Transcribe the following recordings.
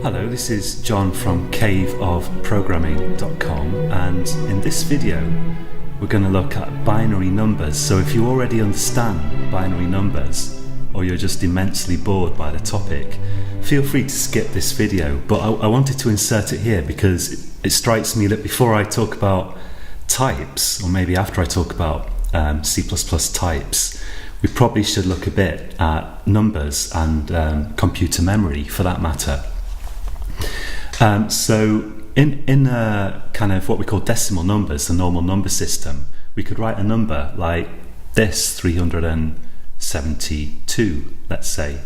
Hello, this is John from caveofprogramming.com, and in this video we're going to look at binary numbers. So if you already understand binary numbers or you're just immensely bored by the topic, feel free to skip this video, but I wanted to insert it here because it strikes me that before I talk about types, or maybe after I talk about C++ types, we probably should look a bit at numbers and computer memory for that matter. So in kind of what we call decimal numbers, the normal number system, we could write a number like this, 372, let's say.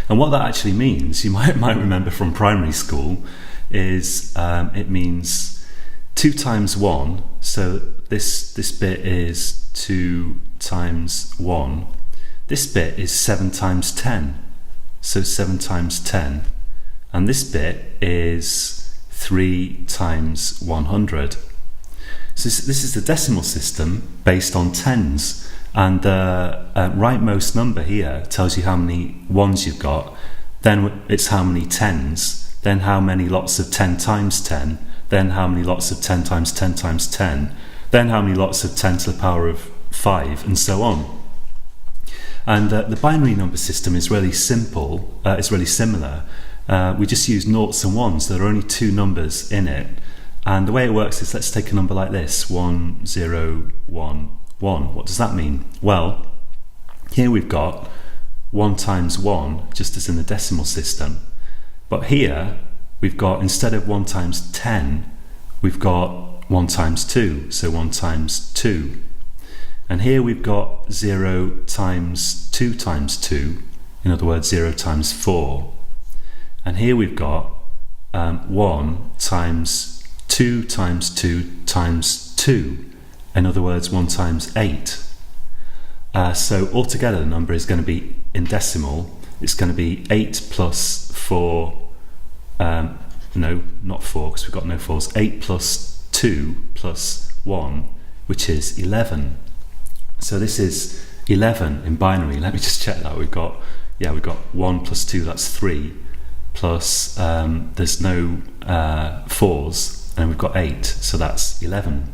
And what that actually means, you might remember from primary school, is it means 2 times 1. So this bit is 2 times 1. This bit is 7 times 10. So 7 times 10. And this bit is 3 times 100. So this is the decimal system based on tens. And the rightmost number here tells you how many ones you've got. Then it's how many tens. Then how many lots of 10 times 10. Then how many lots of 10 times 10 times 10. Then how many lots of 10 to the power of 5, and so on. And the binary number system is really simple. It's really similar. We just use noughts and ones. There are only 2 numbers in it. And the way it works is, let's take a number like this, 1, 0, 1, 1. What does that mean? Well, here we've got 1 times 1, just as in the decimal system. But here we've got, instead of 1 times 10, we've got 1 times 2, so 1 times 2. And here we've got 0 times 2 times 2, in other words 0 times 4. And here we've got 1 times 2 times 2 times 2, in other words 1 times 8. So altogether the number is going to be, in decimal, it's going to be 8 plus 4, no, not 4 because we've got no 4s, 8 plus 2 plus 1, which is 11. So this is 11 in binary. Let me just check that. We've got 1 plus 2, that's 3, plus there's no 4s, and we've got 8, so that's 11.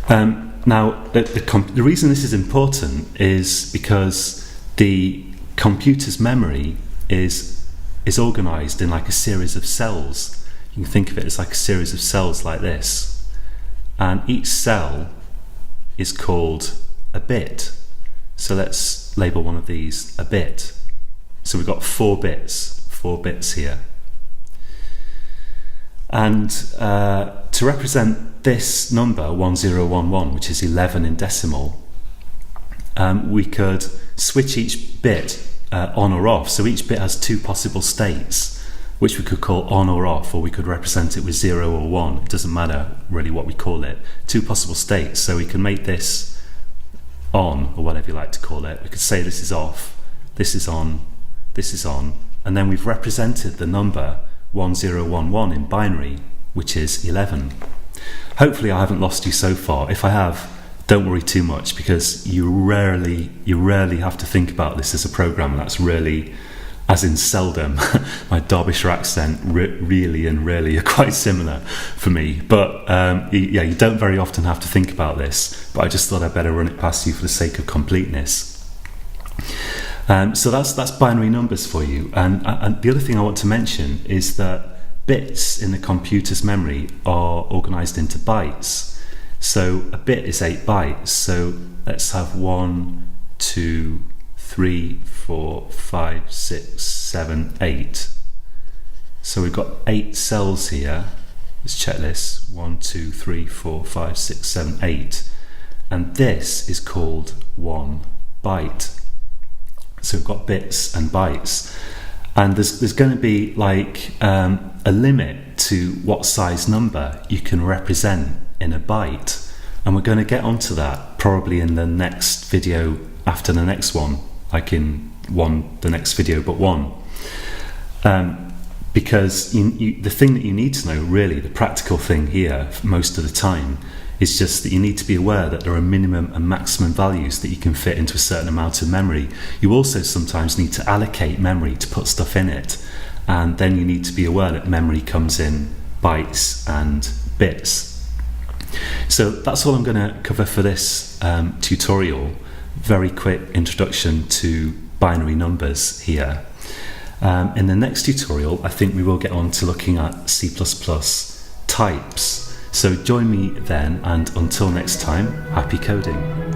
Now the reason this is important is because the computer's memory is organized in like a series of cells. You can think of it as like a series of cells like this, and each cell is called a bit. So let's label one of these a bit. So we've got 4 bits here. And to represent this number 1011, which is 11 in decimal, we could switch each bit on or off. So each bit has 2 possible states, which we could call on or off, or we could represent it with 0 or 1. It doesn't matter really what we call it. 2 possible states. So we can make this on, or whatever you like to call it. We could say this is off, this is on, this is on, and then we've represented the number 1011 in binary, which is 11. Hopefully I haven't lost you so far. If I have, don't worry too much, because you rarely have to think about this as a programmer. That's really, as in seldom. My Derbyshire accent really and rarely are quite similar for me. But you don't very often have to think about this. But I just thought I'd better run it past you for the sake of completeness. So that's binary numbers for you. And the other thing I want to mention is that bits in the computer's memory are organized into bytes. So a bit is 8 bytes. So let's have 1, 2, 3, 4, 5, 6, 7, 8. So we've got 8 cells here. Let's check this. 1, 2, 3, 4, 5, 6, 7, 8. And this is called 1 byte. So we've got bits and bytes. And there's going to be like a limit to what size number you can represent in a byte. And we're going to get onto that probably in the next video after the next one, like in the next video but one. Because the thing that you need to know, really, the practical thing here most of the time, It's just that you need to be aware that there are minimum and maximum values that you can fit into a certain amount of memory. You also sometimes need to allocate memory to put stuff in it, and then you need to be aware that memory comes in bytes and bits. So that's all I'm going to cover for this tutorial. Very quick introduction to binary numbers here. In the next tutorial, I think we will get on to looking at C++ types. So join me then, and until next time, happy coding.